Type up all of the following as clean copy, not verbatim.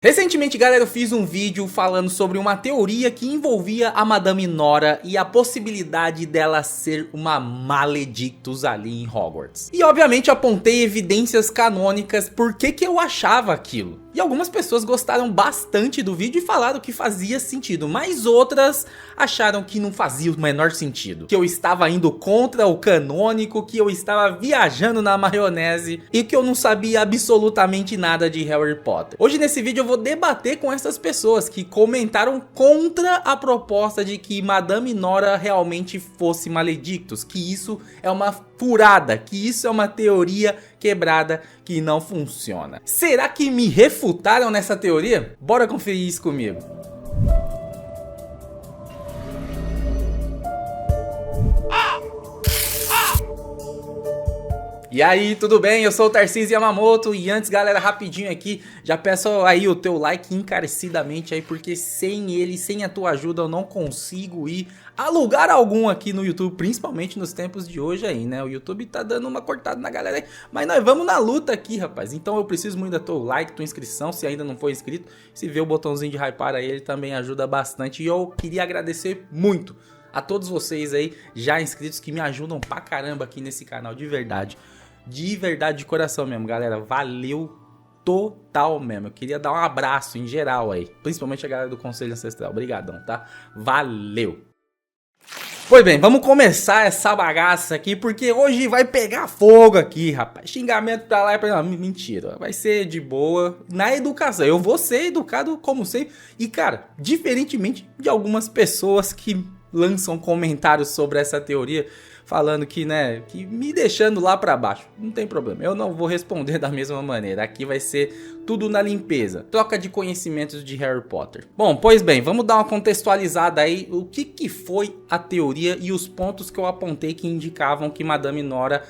Recentemente, galera, eu fiz um vídeo falando sobre uma teoria que envolvia a Madame Nora e a possibilidade dela ser uma Maledictus ali em Hogwarts. E obviamente apontei evidências canônicas por que eu achava aquilo. E algumas pessoas gostaram bastante do vídeo e falaram que fazia sentido, mas outras acharam que não fazia o menor sentido. Que eu estava indo contra o canônico, que eu estava viajando na maionese e que eu não sabia absolutamente nada de Harry Potter. Hoje nesse vídeo eu vou debater com essas pessoas que comentaram contra a proposta de que Madame Nora realmente fosse Maledictus, que isso é uma furada, que isso é uma teoria quebrada que não funciona. Será que me refutaram nessa teoria? Bora conferir isso comigo. E aí, tudo bem? Eu sou o Tarcísio Yamamoto e antes, galera, rapidinho aqui, já peço aí o teu like encarecidamente aí, porque sem ele, sem a tua ajuda eu não consigo ir a lugar algum aqui no YouTube, principalmente nos tempos de hoje aí, né? O YouTube tá dando uma cortada na galera aí, mas nós vamos na luta aqui, rapaz. Então eu preciso muito da tua like, tua inscrição, se ainda não for inscrito, se vê o botãozinho de hypar aí, ele também ajuda bastante. E eu queria agradecer muito a todos vocês aí já inscritos que me ajudam pra caramba aqui nesse canal, de verdade. De verdade, de coração mesmo, galera. Valeu total mesmo. Eu queria dar um abraço em geral aí, principalmente a galera do Conselho Ancestral. Obrigadão, tá? Valeu! Pois bem, vamos começar essa bagaça aqui, porque hoje vai pegar fogo aqui, rapaz. Xingamento pra lá e pra lá. Mentira, vai ser de boa na educação. Eu vou ser educado como sempre. E cara, diferentemente de algumas pessoas que lançam comentários sobre essa teoria, falando que, né, que me deixando lá pra baixo. Não tem problema, eu não vou responder da mesma maneira. Aqui vai ser tudo na limpeza. Troca de conhecimentos de Harry Potter. Bom, pois bem, vamos dar uma contextualizada aí. O que foi a teoria e os pontos que eu apontei que indicavam que Madame Nora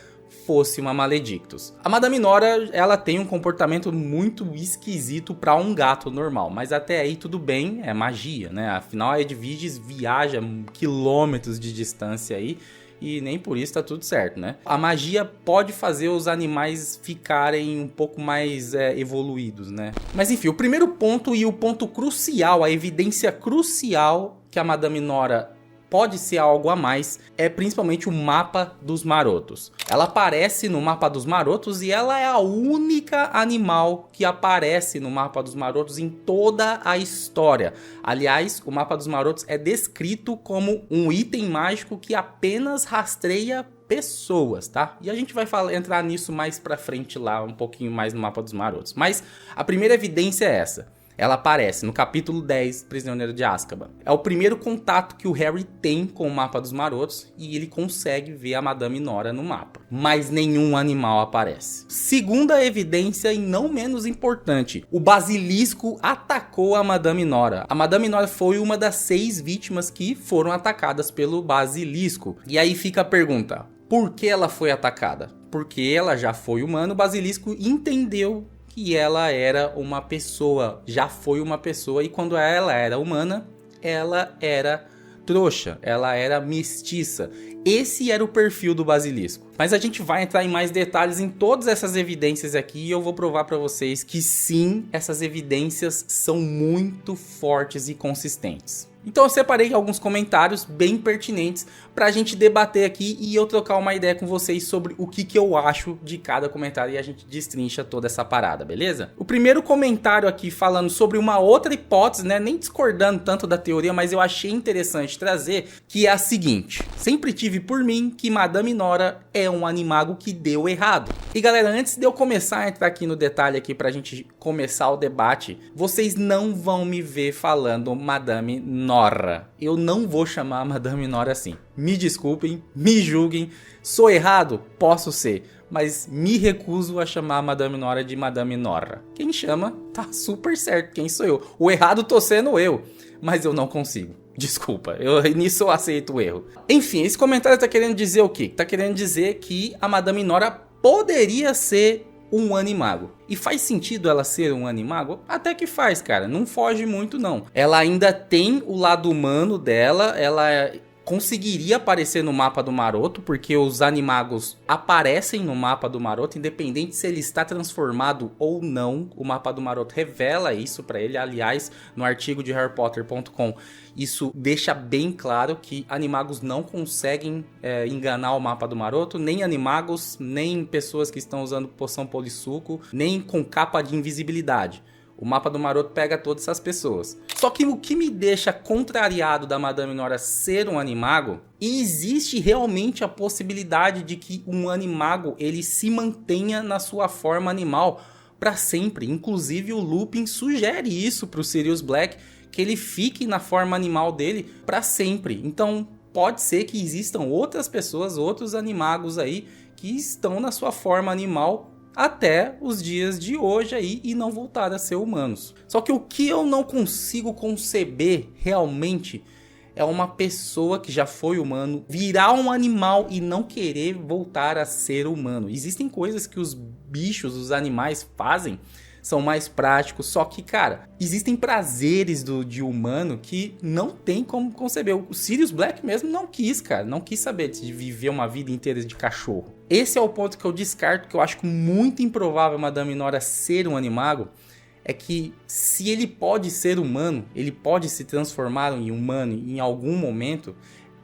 fosse uma Maledictus. A Madame Nora, ela tem um comportamento muito esquisito para um gato normal, mas até aí tudo bem, é magia, né? Afinal a Edwiges viaja quilômetros de distância aí, e nem por isso tá tudo certo, né? A magia pode fazer os animais ficarem um pouco mais evoluídos, né? Mas enfim, o primeiro ponto e o ponto crucial, a evidência crucial que a Madame Nora pode ser algo a mais, é principalmente o mapa dos marotos. Ela aparece no mapa dos marotos e ela é a única animal que aparece no mapa dos marotos em toda a história. Aliás, o mapa dos marotos é descrito como um item mágico que apenas rastreia pessoas, tá? E a gente vai entrar nisso mais pra frente lá, um pouquinho mais no mapa dos marotos. Mas a primeira evidência é essa. Ela aparece no capítulo 10, Prisioneiro de Azkaban. É o primeiro contato que o Harry tem com o mapa dos marotos e ele consegue ver a Madame Nora no mapa. Mas nenhum animal aparece. Segunda evidência e não menos importante, o basilisco atacou a Madame Nora. A Madame Nora foi uma das 6 vítimas que foram atacadas pelo basilisco. E aí fica a pergunta, por que ela foi atacada? Porque ela já foi humana, o basilisco entendeu que ela era uma pessoa, já foi uma pessoa, e quando ela era humana, ela era trouxa, ela era mestiça. Esse era o perfil do basilisco. Mas a gente vai entrar em mais detalhes em todas essas evidências aqui e eu vou provar para vocês que sim, essas evidências são muito fortes e consistentes. Então eu separei alguns comentários bem pertinentes pra gente debater aqui e eu trocar uma ideia com vocês sobre o que eu acho de cada comentário e a gente destrincha toda essa parada, beleza? O primeiro comentário aqui falando sobre uma outra hipótese, né, nem discordando tanto da teoria, mas eu achei interessante trazer, que é a seguinte: sempre tive por mim que Madame Nora é um animago que deu errado. E galera, antes de eu começar a entrar aqui no detalhe aqui pra gente começar o debate, vocês não vão me ver falando Madame Nora. Eu não vou chamar a Madame Nora assim. Me desculpem, me julguem. Sou errado? Posso ser. Mas me recuso a chamar a Madame Nora de Madame Nora. Quem chama tá super certo. Quem sou eu? O errado tô sendo eu. Mas eu não consigo. Desculpa, nisso eu aceito o erro. Enfim, esse comentário tá querendo dizer o quê? Tá querendo dizer que a Madame Nora poderia ser um animago. E faz sentido ela ser um animago? Até que faz, cara. Não foge muito, não. Ela ainda tem o lado humano dela. Ela conseguiria aparecer no mapa do Maroto, porque os animagos aparecem no mapa do Maroto, independente se ele está transformado ou não. O mapa do Maroto revela isso pra ele. Aliás, no artigo de harrypotter.com, isso deixa bem claro que animagos não conseguem enganar o mapa do Maroto, nem animagos, nem pessoas que estão usando poção polissuco, nem com capa de invisibilidade. O mapa do Maroto pega todas essas pessoas. Só que o que me deixa contrariado da Madame Nora ser um animago, existe realmente a possibilidade de que um animago ele se mantenha na sua forma animal para sempre. Inclusive o Lupin sugere isso para o Sirius Black, que ele fique na forma animal dele para sempre. Então pode ser que existam outras pessoas, outros animagos aí que estão na sua forma animal até os dias de hoje aí e não voltar a ser humanos. Só que o que eu não consigo conceber realmente é uma pessoa que já foi humano virar um animal e não querer voltar a ser humano. Existem coisas que os bichos, os animais fazem, são mais práticos, só que, cara, existem prazeres de humano que não tem como conceber. O Sirius Black mesmo não quis, cara, não quis saber de viver uma vida inteira de cachorro. Esse é o ponto que eu descarto, que eu acho muito improvável Madame Nora ser um animago, é que se ele pode ser humano, ele pode se transformar em humano em algum momento,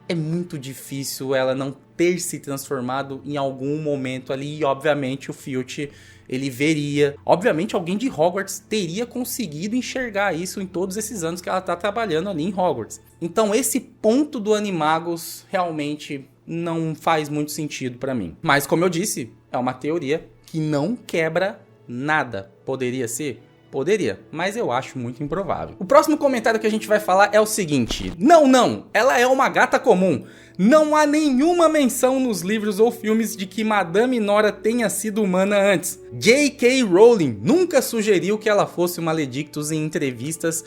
é muito difícil ela não ter se transformado em algum momento ali, e obviamente o Filch ele veria. Obviamente alguém de Hogwarts teria conseguido enxergar isso em todos esses anos que ela está trabalhando ali em Hogwarts. Então esse ponto do Animagos realmente não faz muito sentido para mim. Mas como eu disse, é uma teoria que não quebra nada. Poderia ser? Poderia, mas eu acho muito improvável. O próximo comentário que a gente vai falar é o seguinte: não, ela é uma gata comum. Não há nenhuma menção nos livros ou filmes de que Madame Nora tenha sido humana antes. J.K. Rowling nunca sugeriu que ela fosse uma Maledictus em entrevistas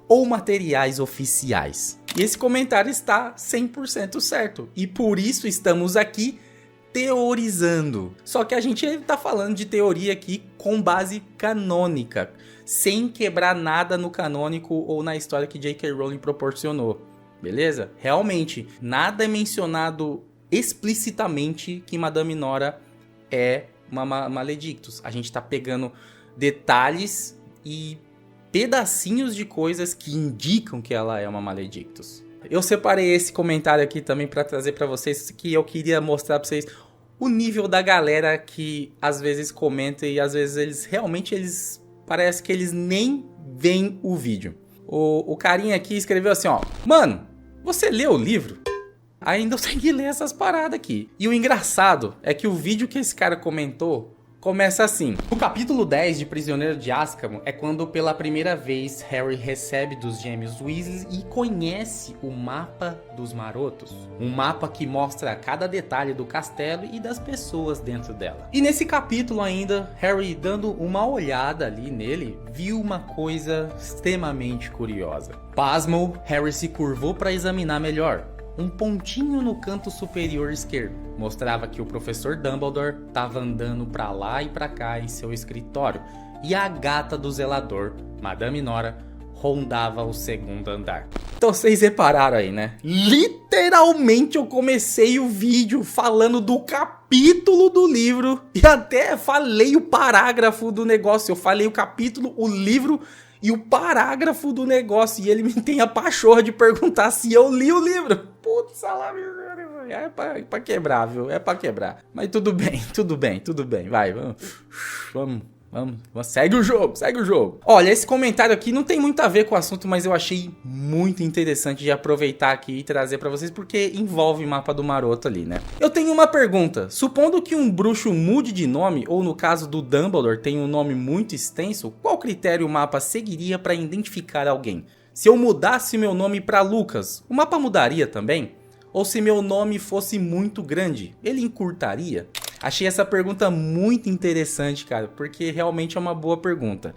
ou materiais oficiais. E esse comentário está 100% certo, e por isso estamos aqui teorizando. Só que a gente está falando de teoria aqui com base canônica, sem quebrar nada no canônico ou na história que J.K. Rowling proporcionou. Beleza? Realmente, nada é mencionado explicitamente que Madame Nora é uma Maledictus. A gente tá pegando detalhes e pedacinhos de coisas que indicam que ela é uma Maledictus. Eu separei esse comentário aqui também para trazer para vocês, que eu queria mostrar para vocês o nível da galera que às vezes comenta e às vezes eles parece que eles nem veem o vídeo. O carinha aqui escreveu assim, ó: mano, você leu o livro? Ainda eu tenho que ler essas paradas aqui. E o engraçado é que o vídeo que esse cara comentou começa assim: o capítulo 10 de Prisioneiro de Azkaban é quando pela primeira vez Harry recebe dos gêmeos Weasley e conhece o mapa dos marotos. Um mapa que mostra cada detalhe do castelo e das pessoas dentro dela. E nesse capítulo ainda, Harry dando uma olhada ali nele, viu uma coisa extremamente curiosa. Pasmo, Harry se curvou para examinar melhor. Um pontinho no canto superior esquerdo mostrava que o professor Dumbledore estava andando para lá e para cá em seu escritório, e a gata do zelador, Madame Nora, rondava o segundo andar. Então vocês repararam aí, né? Literalmente eu comecei o vídeo falando do capítulo do livro e até falei o parágrafo do negócio. Eu falei o capítulo, o livro e o parágrafo do negócio, e ele me tem a pachorra de perguntar se eu li o livro. Putz, é pra quebrar, viu? É pra quebrar. Mas tudo bem. Vai, vamos. Segue o jogo. Olha, esse comentário aqui não tem muito a ver com o assunto, mas eu achei muito interessante de aproveitar aqui e trazer pra vocês, porque envolve o mapa do maroto ali, né? Eu tenho uma pergunta. Supondo que um bruxo mude de nome, ou no caso do Dumbledore tem um nome muito extenso, qual critério o mapa seguiria pra identificar alguém? Se eu mudasse meu nome pra Lucas, o mapa mudaria também? Ou se meu nome fosse muito grande, ele encurtaria? Achei essa pergunta muito interessante, cara, porque realmente é uma boa pergunta.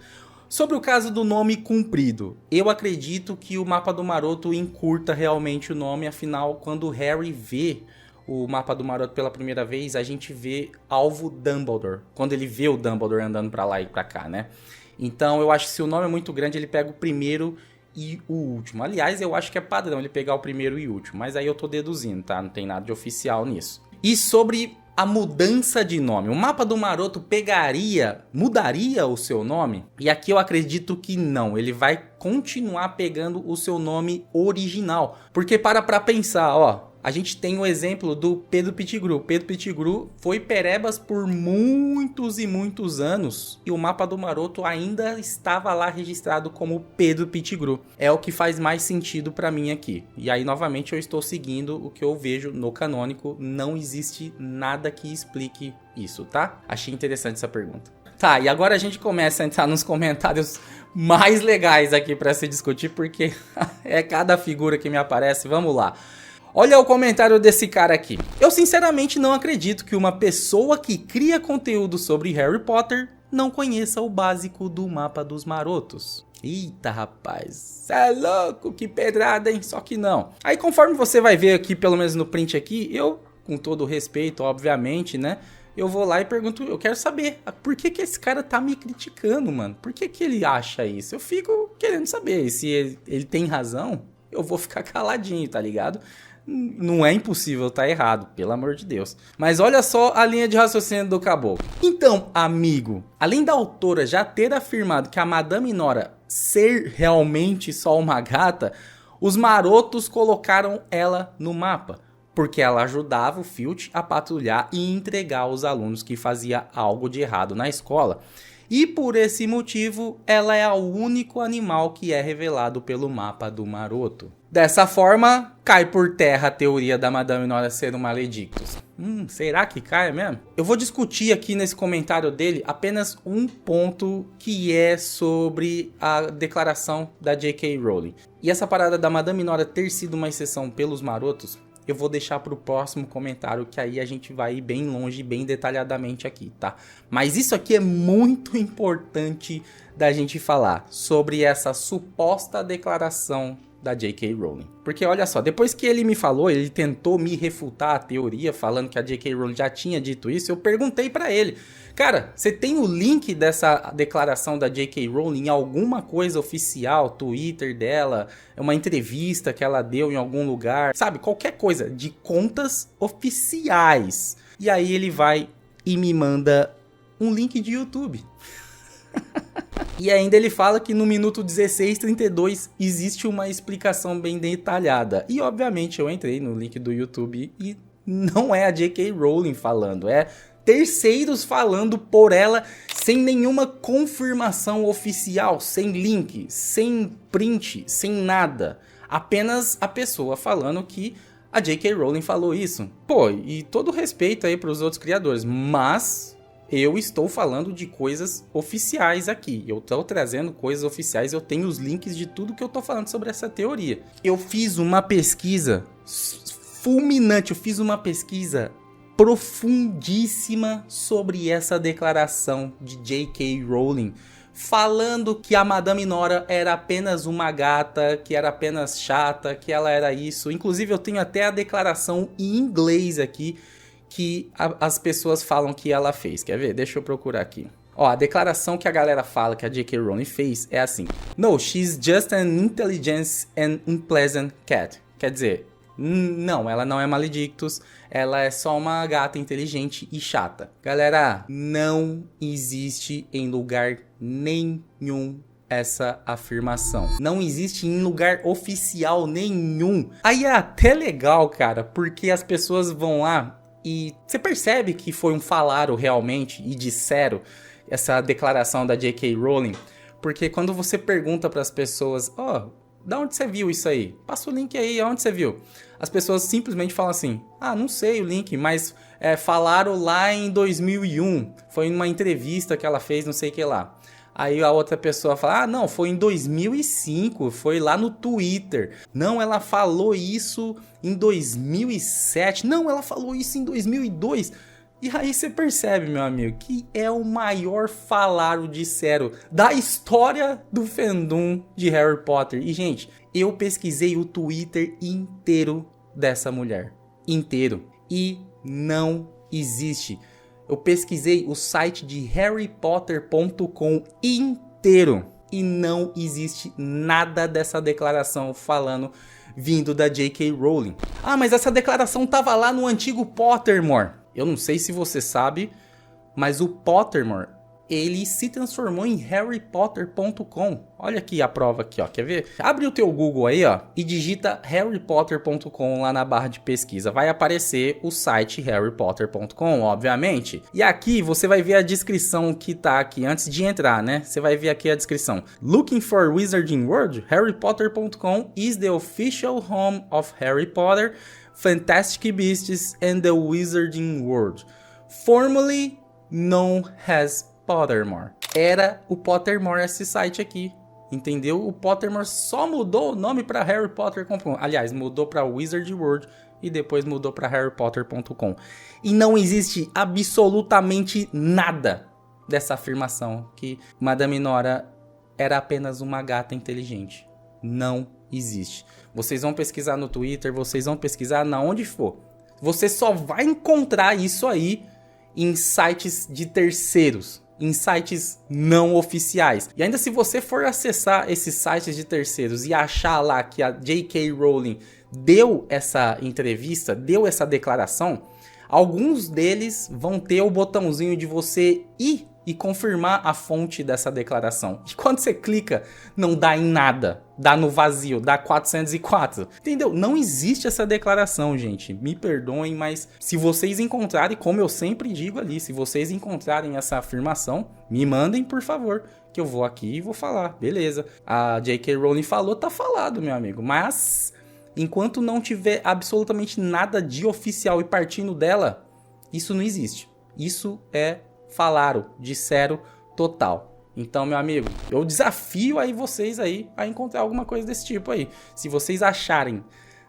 Sobre o caso do nome comprido, eu acredito que o mapa do maroto encurta realmente o nome, afinal, quando o Harry vê o mapa do maroto pela primeira vez, a gente vê alvo Dumbledore, quando ele vê o Dumbledore andando pra lá e pra cá, né? Então eu acho que se o nome é muito grande, ele pega o primeiro e o último. Aliás, eu acho que é padrão ele pegar o primeiro e o último, mas aí eu tô deduzindo, tá? Não tem nada de oficial nisso. E sobre a mudança de nome, o mapa do Maroto mudaria o seu nome? E aqui eu acredito que não, ele vai continuar pegando o seu nome original. Porque pra pensar, ó, a gente tem o exemplo do Pedro Pettigrew. Pedro Pettigrew foi Perebas por muitos e muitos anos e o mapa do Maroto ainda estava lá registrado como Pedro Pettigrew. É o que faz mais sentido pra mim aqui. E aí, novamente, eu estou seguindo o que eu vejo no canônico. Não existe nada que explique isso, tá? Achei interessante essa pergunta. Tá, e agora a gente começa a entrar nos comentários mais legais aqui pra se discutir, porque é cada figura que me aparece. Vamos lá. Olha o comentário desse cara aqui. Eu sinceramente não acredito que uma pessoa que cria conteúdo sobre Harry Potter não conheça o básico do mapa dos marotos. Eita, rapaz, cê é louco, que pedrada, hein? Só que não. Aí conforme você vai ver aqui, pelo menos no print aqui, eu, com todo o respeito, obviamente, né? Eu vou lá e pergunto, eu quero saber, por que esse cara tá me criticando, mano? Por que ele acha isso? Eu fico querendo saber, e se ele tem razão, eu vou ficar caladinho, tá ligado? Não é impossível tá errado, pelo amor de Deus. Mas olha só a linha de raciocínio do caboclo. Então, amigo, além da autora já ter afirmado que a Madame Nora ser realmente só uma gata, os marotos colocaram ela no mapa, porque ela ajudava o Filch a patrulhar e entregar aos alunos que fazia algo de errado na escola. E por esse motivo, ela é o único animal que é revelado pelo mapa do Maroto. Dessa forma, cai por terra a teoria da Madame Nora ser um maledictus. Será que cai mesmo? Eu vou discutir aqui nesse comentário dele apenas um ponto que é sobre a declaração da J.K. Rowling. E essa parada da Madame Nora ter sido uma exceção pelos marotos, eu vou deixar para o próximo comentário, que aí a gente vai ir bem longe, bem detalhadamente aqui, tá? Mas isso aqui é muito importante da gente falar sobre essa suposta declaração da J.K. Rowling. Porque olha só, depois que ele me falou, ele tentou me refutar a teoria, falando que a J.K. Rowling já tinha dito isso, eu perguntei pra ele, cara, você tem o link dessa declaração da J.K. Rowling em alguma coisa oficial, Twitter dela, uma entrevista que ela deu em algum lugar, sabe, qualquer coisa, de contas oficiais. E aí ele vai e me manda um link de YouTube. E ainda ele fala que no minuto 16:32 existe uma explicação bem detalhada. E obviamente eu entrei no link do YouTube e não é a J.K. Rowling falando, é terceiros falando por ela sem nenhuma confirmação oficial, sem link, sem print, sem nada. Apenas a pessoa falando que a J.K. Rowling falou isso. Pô, e todo respeito aí para os outros criadores, mas eu estou falando de coisas oficiais aqui. Eu estou trazendo coisas oficiais. Eu tenho os links de tudo que eu estou falando sobre essa teoria. Eu fiz uma pesquisa fulminante. Eu fiz uma pesquisa profundíssima sobre essa declaração de J.K. Rowling, falando que a Madame Nora era apenas uma gata, que era apenas chata, que ela era isso. Inclusive eu tenho até a declaração em inglês aqui, que as pessoas falam que ela fez. Quer ver? Deixa eu procurar aqui. Ó, a declaração que a galera fala que a J.K. Rowling fez é assim: No, she's just an intelligent and unpleasant cat. Quer dizer, não, ela não é maledictus, ela é só uma gata inteligente e chata. Galera, não existe em lugar nenhum essa afirmação. Não existe em lugar oficial nenhum. Aí é até legal, cara, porque as pessoas vão lá e você percebe que foi um falaram realmente e disseram essa declaração da J.K. Rowling, porque quando você pergunta para as pessoas, da onde você viu isso aí? Passa o link aí, aonde você viu? As pessoas simplesmente falam assim, não sei o link, mas falaram lá em 2001, foi numa entrevista que ela fez, não sei o que lá. Aí a outra pessoa fala, não, foi em 2005, foi lá no Twitter. Não, ela falou isso em 2007. Não, ela falou isso em 2002. E aí você percebe, meu amigo, que é o maior falaram disseram da história do fandom de Harry Potter. E, gente, eu pesquisei o Twitter inteiro dessa mulher. Inteiro. E não existe. Eu pesquisei o site de harrypotter.com inteiro e não existe nada dessa declaração vindo da J.K. Rowling. Ah, mas essa declaração tava lá no antigo Pottermore. Eu não sei se você sabe, mas o Pottermore, ele se transformou em harrypotter.com. Olha aqui a prova aqui, ó. Quer ver? Abre o teu Google aí, ó, e digita harrypotter.com lá na barra de pesquisa. Vai aparecer o site harrypotter.com, obviamente. E aqui você vai ver a descrição que tá aqui antes de entrar, né? Você vai ver aqui a descrição. Looking for Wizarding World? harrypotter.com is the official home of Harry Potter, Fantastic Beasts and the Wizarding World. Formerly known as Pottermore. Era o Pottermore esse site aqui, entendeu? O Pottermore só mudou o nome para harrypotter.com. Aliás, mudou para Wizard World e depois mudou para harrypotter.com. E não existe absolutamente nada dessa afirmação que Madame Nora era apenas uma gata inteligente. Não existe. Vocês vão pesquisar no Twitter, vocês vão pesquisar na onde for. Você só vai encontrar isso aí em sites de terceiros, em sites não oficiais. E ainda se você for acessar esses sites de terceiros e achar lá que a J.K. Rowling deu essa entrevista, deu essa declaração, alguns deles vão ter o botãozinho de você ir e confirmar a fonte dessa declaração. E quando você clica, não dá em nada. Dá no vazio, dá 404. Entendeu? Não existe essa declaração, gente. Me perdoem, mas se vocês encontrarem, como eu sempre digo ali, se vocês encontrarem essa afirmação, me mandem, por favor, que eu vou aqui e vou falar. Beleza. A J.K. Rowling falou, tá falado, meu amigo. Mas, enquanto não tiver absolutamente nada de oficial e partindo dela, isso não existe. Isso é disseram total. Então, meu amigo, eu desafio aí vocês aí a encontrar alguma coisa desse tipo aí. Se vocês acharem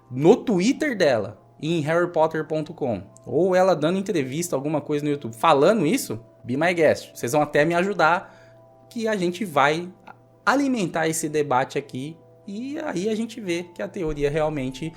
no Twitter dela, em harrypotter.com, ou ela dando entrevista, alguma coisa no YouTube, falando isso, be my guest. Vocês vão até me ajudar, que a gente vai alimentar esse debate aqui, e aí a gente vê que a teoria realmente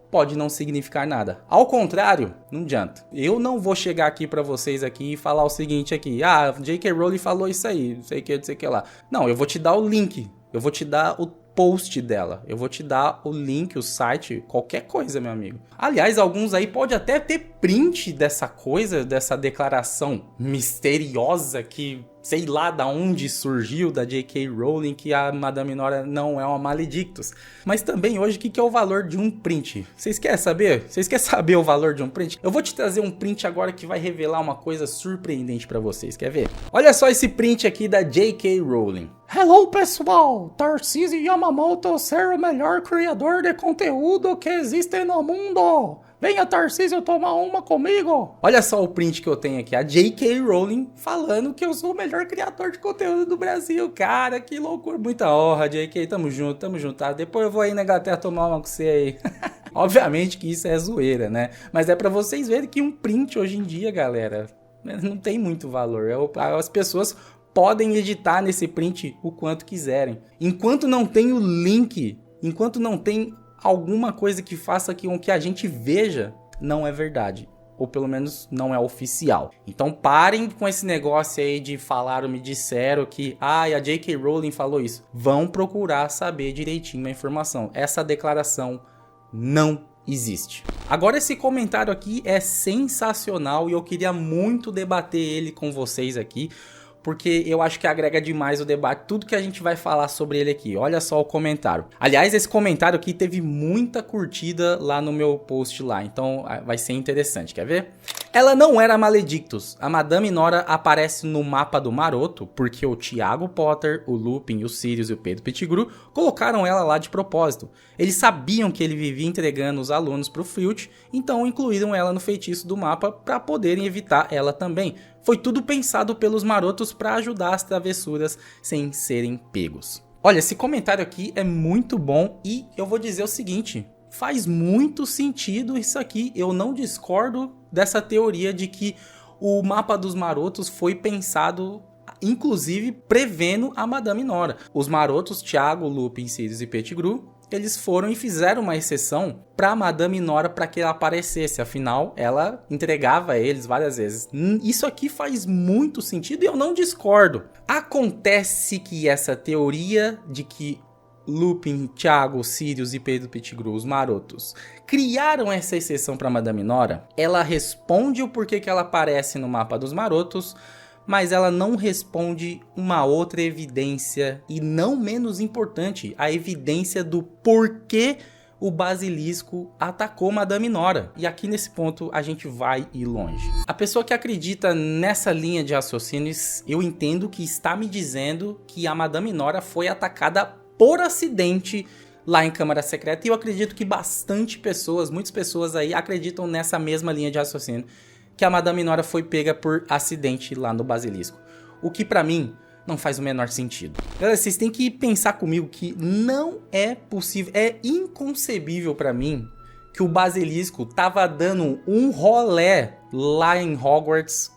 pode não significar nada. Ao contrário, não adianta. Eu não vou chegar aqui pra vocês aqui e falar o seguinte aqui. Ah, J.K. Rowling falou isso aí, não sei o que lá. Não, eu vou te dar o link. Eu vou te dar o post dela. Eu vou te dar o link, o site, qualquer coisa, meu amigo. Aliás, alguns aí pode até ter print dessa coisa, dessa declaração misteriosa que sei lá da onde surgiu da J.K. Rowling, que a Madame Nora não é uma Maledictus. Mas também hoje, o que é o valor de um print? Vocês querem saber? Vocês querem saber o valor de um print? Eu vou te trazer um print agora que vai revelar uma coisa surpreendente pra vocês. Quer ver? Olha só esse print aqui da J.K. Rowling. Hello, pessoal! Tarcísio Yamamoto ser o melhor criador de conteúdo que existe no mundo! Venha, Tarcísio, tomar uma comigo! Olha só o print que eu tenho aqui. A J.K. Rowling falando que eu sou o melhor criador de conteúdo do Brasil. Cara, que loucura. Muita honra, J.K. Tamo junto, tá? Depois eu vou aí na Inglaterra tomar uma com você aí. Obviamente que isso é zoeira, né? Mas é pra vocês verem que um print hoje em dia, galera, não tem muito valor. As pessoas podem editar nesse print o quanto quiserem. Enquanto não tem o link, enquanto não tem alguma coisa que faça com que a gente veja, não é verdade. Ou pelo menos não é oficial. Então parem com esse negócio aí de falaram, me disseram que a J.K. Rowling falou isso. Vão procurar saber direitinho a informação. Essa declaração não existe. Agora esse comentário aqui é sensacional e eu queria muito debater ele com vocês aqui, porque eu acho que agrega demais o debate, tudo que a gente vai falar sobre ele aqui. Olha só o comentário. Aliás, esse comentário aqui teve muita curtida lá no meu post lá, então vai ser interessante, quer ver? Ela não era Maledictus. A Madame Nora aparece no mapa do Maroto, porque o Tiago Potter, o Lupin, o Sirius e o Pedro Pettigrew colocaram ela lá de propósito. Eles sabiam que ele vivia entregando os alunos pro Filch, então incluíram ela no feitiço do mapa para poderem evitar ela também. Foi tudo pensado pelos marotos para ajudar as travessuras sem serem pegos. Olha, esse comentário aqui é muito bom e eu vou dizer o seguinte, faz muito sentido isso aqui. Eu não discordo dessa teoria de que o mapa dos marotos foi pensado, inclusive, prevendo a Madame Nora. Os marotos, Tiago, Lupin, Sirius e Pettigrew, eles foram e fizeram uma exceção pra Madame Nora para que ela aparecesse. Afinal, ela entregava a eles várias vezes. Isso aqui faz muito sentido e eu não discordo. Acontece que essa teoria de que Lupin, Thiago, Sirius e Pedro Pettigrew, os marotos, criaram essa exceção para Madame Nora, ela responde o porquê que ela aparece no mapa dos marotos, mas ela não responde uma outra evidência, e não menos importante, a evidência do porquê o basilisco atacou Madame Nora. E aqui nesse ponto a gente vai ir longe. A pessoa que acredita nessa linha de raciocínios, eu entendo que está me dizendo que a Madame Nora foi atacada por acidente lá em Câmara Secreta, e eu acredito que muitas pessoas aí acreditam nessa mesma linha de raciocínio, que a Madame Nora foi pega por acidente lá no basilisco. O que pra mim não faz o menor sentido. Galera, vocês têm que pensar comigo que não é possível, é inconcebível pra mim que o basilisco tava dando um rolé lá em Hogwarts,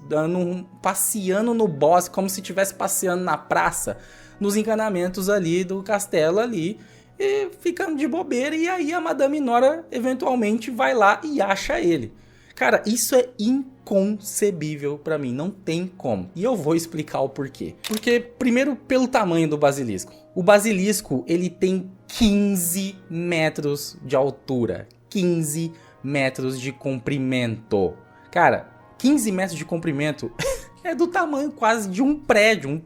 passeando no bosque, como se estivesse passeando na praça, nos encanamentos ali do castelo ali, e ficando de bobeira, e aí a Madame Nora eventualmente vai lá e acha ele. Cara, isso é inconcebível pra mim, não tem como. E eu vou explicar o porquê. Porque, primeiro, pelo tamanho do basilisco. O basilisco, ele tem 15 metros de altura, 15 metros de comprimento. Cara, 15 metros de comprimento é do tamanho quase de um prédio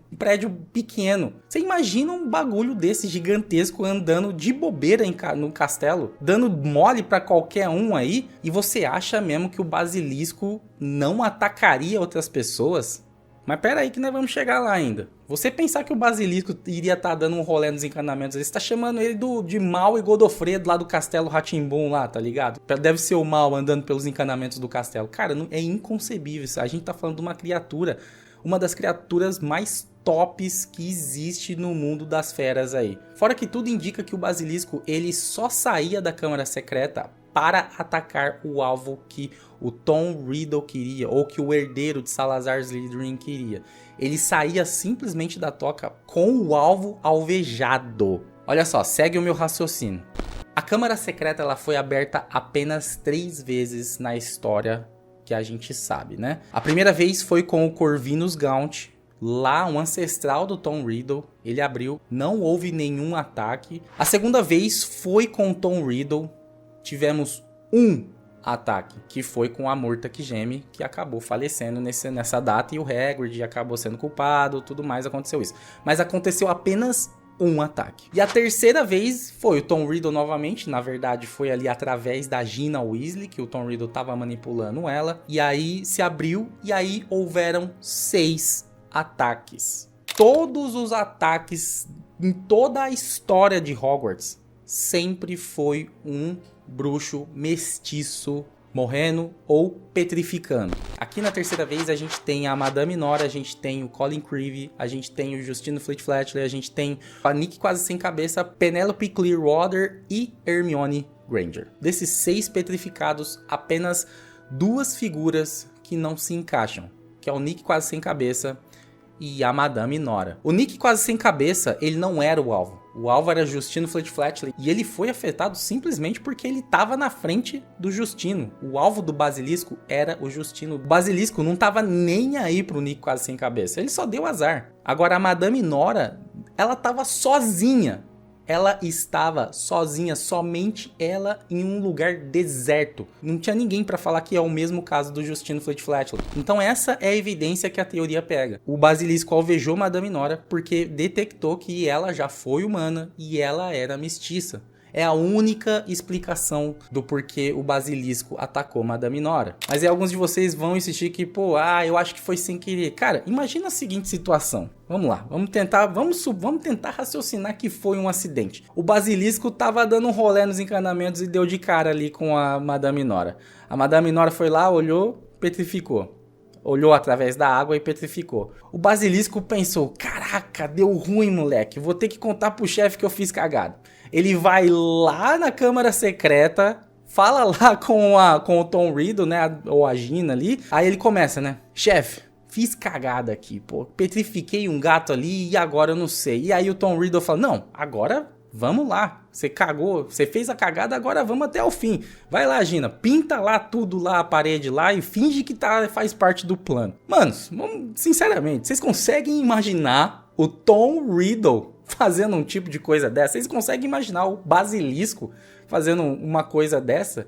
pequeno. Você imagina um bagulho desse gigantesco andando de bobeira no castelo, dando mole pra qualquer um aí, e você acha mesmo que o basilisco não atacaria outras pessoas? Mas pera aí que nós vamos chegar lá ainda. Você pensar que o basilisco iria estar dando um rolê nos encanamentos, você tá chamando ele de Mal e Godofredo lá do castelo Rá-Tim-Bum lá, tá ligado? Deve ser o Mal andando pelos encanamentos do castelo. Cara, é inconcebível isso. A gente tá falando de uma criatura, uma das criaturas mais tops que existe no mundo das feras aí. Fora que tudo indica que o basilisco, ele só saía da Câmara Secreta para atacar o alvo que o Tom Riddle queria, ou que o herdeiro de Salazar Slytherin queria. Ele saía simplesmente da toca com o alvo alvejado. Olha só, segue o meu raciocínio. A Câmara Secreta ela foi aberta apenas 3 vezes na história que a gente sabe, né? A primeira vez foi com o Corvinus Gaunt, lá um ancestral do Tom Riddle. Ele abriu, não houve nenhum ataque. A segunda vez foi com o Tom Riddle. Tivemos um ataque, que foi com a Murta que geme, que acabou falecendo nessa data, e o Hagrid acabou sendo culpado, tudo mais, aconteceu isso. Mas aconteceu apenas um ataque. E a terceira vez foi o Tom Riddle novamente, na verdade foi ali através da Gina Weasley, que o Tom Riddle estava manipulando ela, e aí se abriu, e aí houveram 6 ataques. Todos os ataques em toda a história de Hogwarts sempre foi um bruxo mestiço morrendo ou petrificando. Aqui na terceira vez a gente tem a Madame Nora, a gente tem o Colin Creevey, a gente tem o Justino Flitwick, a gente tem a Nick Quase Sem Cabeça, Penelope Clearwater e Hermione Granger. Desses 6 petrificados, apenas 2 figuras que não se encaixam, que é o Nick Quase Sem Cabeça e a Madame Nora. O Nick Quase Sem Cabeça, ele não era o alvo. O alvo era Justino Flitwick, e ele foi afetado simplesmente porque ele estava na frente do Justino. O alvo do basilisco era o Justino. O basilisco não estava nem aí pro Nick Quase Sem Cabeça, ele só deu azar. Agora a Madame Nora, ela estava sozinha. Ela estava sozinha, somente ela em um lugar deserto. Não tinha ninguém para falar que é o mesmo caso do Justino Flitwick. Então essa é a evidência que a teoria pega. O basilisco alvejou Madame Nora porque detectou que ela já foi humana e ela era mestiça. É a única explicação do porquê o basilisco atacou Madame Nora. Mas aí alguns de vocês vão insistir que, eu acho que foi sem querer. Cara, imagina a seguinte situação. Vamos lá, vamos tentar raciocinar que foi um acidente. O basilisco tava dando um rolê nos encanamentos e deu de cara ali com a Madame Nora. A Madame Nora foi lá, olhou, petrificou. Olhou através da água e petrificou. O basilisco pensou, caraca, deu ruim, moleque. Vou ter que contar pro chefe que eu fiz cagada. Ele vai lá na Câmara Secreta, fala lá com o Tom Riddle, né, ou a Gina ali. Aí ele começa, né, chefe, fiz cagada aqui, pô. Petrifiquei um gato ali e agora eu não sei. E aí o Tom Riddle fala, não, agora Vamos lá, você cagou, você fez a cagada, agora vamos até o fim. Vai lá, Gina, pinta lá tudo lá, a parede lá e finge que faz parte do plano. Manos, sinceramente, vocês conseguem imaginar o Tom Riddle fazendo um tipo de coisa dessa? Vocês conseguem imaginar o Basilisco fazendo uma coisa dessa?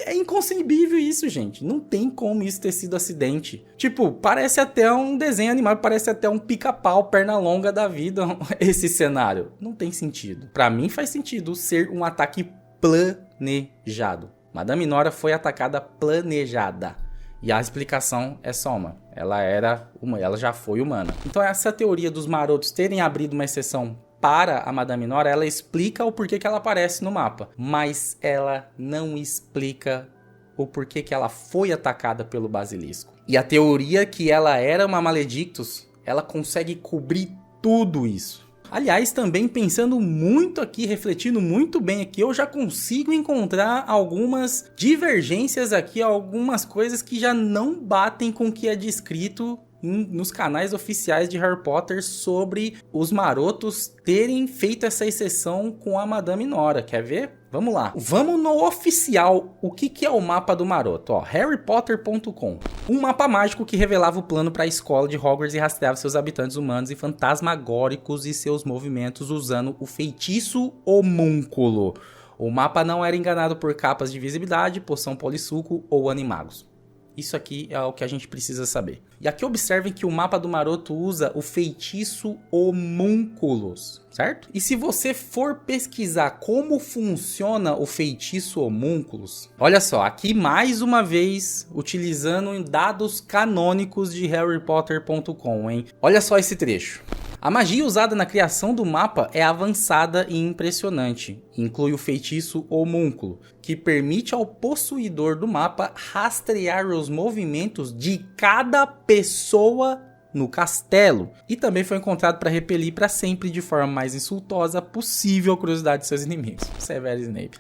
É inconcebível isso, gente. Não tem como isso ter sido acidente. Tipo, parece até um desenho animado, parece até um pica-pau, perna longa da vida, esse cenário. Não tem sentido. Pra mim faz sentido ser um ataque planejado. Madame Nora foi atacada planejada. E a explicação é só uma. Ela já foi humana. Então essa teoria dos marotos terem abrido uma exceção para a Madame Nora, ela explica o porquê que ela aparece no mapa, mas ela não explica o porquê que ela foi atacada pelo Basilisco. E a teoria que ela era uma Maledictus, ela consegue cobrir tudo isso. Aliás, também pensando muito aqui, refletindo muito bem aqui, eu já consigo encontrar algumas divergências aqui, algumas coisas que já não batem com o que é descrito nos canais oficiais de Harry Potter sobre os marotos terem feito essa exceção com a Madame Nora. Quer ver? Vamos lá. Vamos no oficial. O que é o mapa do maroto? Ó, harrypotter.com. Um mapa mágico que revelava o plano para a escola de Hogwarts e rastreava seus habitantes humanos e fantasmagóricos e seus movimentos usando o feitiço homúnculo. O mapa não era enganado por capas de visibilidade, poção polissuco ou animagos. Isso aqui é o que a gente precisa saber. E aqui observem que o mapa do maroto usa o feitiço homúnculos, certo? E se você for pesquisar como funciona o feitiço homúnculos, olha só, aqui mais uma vez utilizando dados canônicos de harrypotter.com, hein? Olha só esse trecho. A magia usada na criação do mapa é avançada e impressionante. Inclui o feitiço homúnculo, que permite ao possuidor do mapa rastrear os movimentos de cada pessoa no castelo. E também foi encontrado para repelir para sempre de forma mais insultosa possível a curiosidade de seus inimigos. Severus Snape.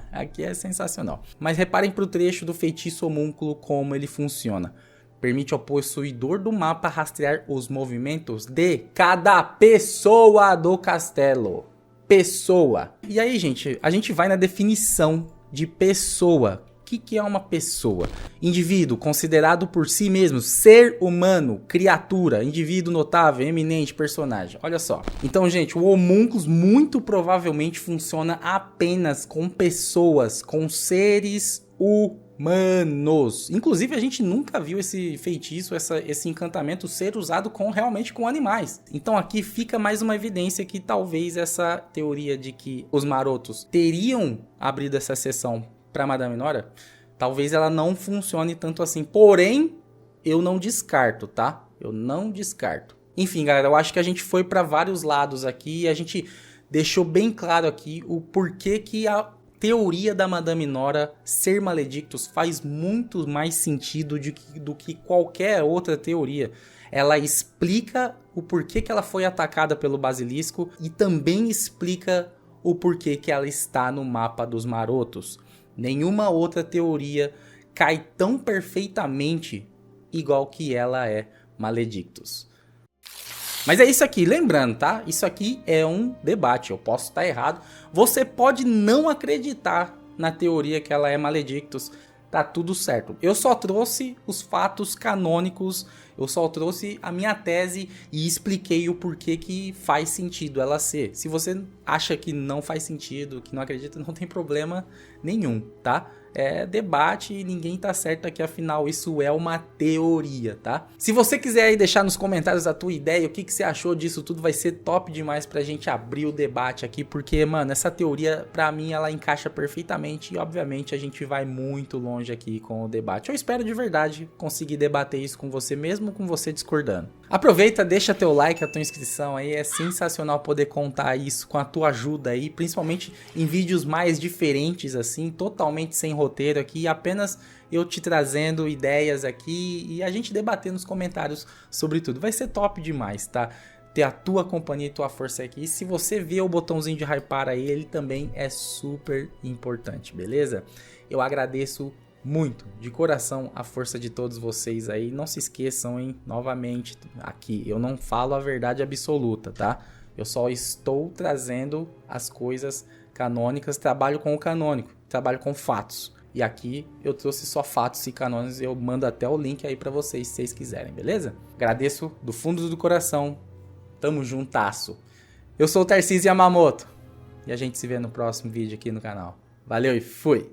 Aqui é sensacional. Mas reparem para o trecho do feitiço homúnculo como ele funciona. Permite ao possuidor do mapa rastrear os movimentos de cada pessoa do castelo. Pessoa. E aí, gente, a gente vai na definição de pessoa. O que é uma pessoa? Indivíduo considerado por si mesmo, ser humano, criatura, indivíduo notável, eminente, personagem. Olha só. Então, gente, o homúnculos muito provavelmente funciona apenas com pessoas, com seres humanos. Inclusive, a gente nunca viu esse feitiço, esse encantamento ser usado realmente com animais. Então aqui fica mais uma evidência que talvez essa teoria de que os marotos teriam abrido essa exceção para Madame Nora, talvez ela não funcione tanto assim. Porém, eu não descarto, tá? Eu não descarto. Enfim, galera, eu acho que a gente foi para vários lados aqui e a gente deixou bem claro aqui o porquê que a teoria da Madame Nora ser Maledictus faz muito mais sentido do que qualquer outra teoria. Ela explica o porquê que ela foi atacada pelo Basilisco e também explica o porquê que ela está no mapa dos marotos. Nenhuma outra teoria cai tão perfeitamente igual que ela é Maledictus. Mas é isso aqui, lembrando, tá? Isso aqui é um debate, eu posso estar errado. Você pode não acreditar na teoria que ela é Maledictus, tá tudo certo. Eu só trouxe os fatos canônicos, eu só trouxe a minha tese e expliquei o porquê que faz sentido ela ser. Se você acha que não faz sentido, que não acredita, não tem problema nenhum, tá? É debate e ninguém tá certo aqui, afinal isso é uma teoria, tá? Se você quiser aí deixar nos comentários a tua ideia, o que você achou disso tudo, vai ser top demais pra gente abrir o debate aqui, porque, mano, essa teoria, pra mim, ela encaixa perfeitamente e, obviamente, a gente vai muito longe aqui com o debate. Eu espero de verdade conseguir debater isso com você, mesmo com você discordando. Aproveita, deixa teu like, a tua inscrição aí, é sensacional poder contar isso com a tua ajuda aí, principalmente em vídeos mais diferentes, assim, totalmente sem roteiro aqui, apenas eu te trazendo ideias aqui e a gente debater nos comentários sobre tudo. Vai ser top demais, tá? Ter a tua companhia e tua força aqui. E se você vê o botãozinho de hypar aí, ele também é super importante, beleza? Eu agradeço muito, de coração, a força de todos vocês aí. Não se esqueçam, hein? Novamente, aqui, eu não falo a verdade absoluta, tá? Eu só estou trazendo as coisas canônicas, trabalho com o canônico, trabalho com fatos. E aqui eu trouxe só fatos e canônicos, eu mando até o link aí pra vocês, se vocês quiserem, beleza? Agradeço do fundo do coração, tamo juntasso. Eu sou o Tarcísio Yamamoto e a gente se vê no próximo vídeo aqui no canal. Valeu e fui!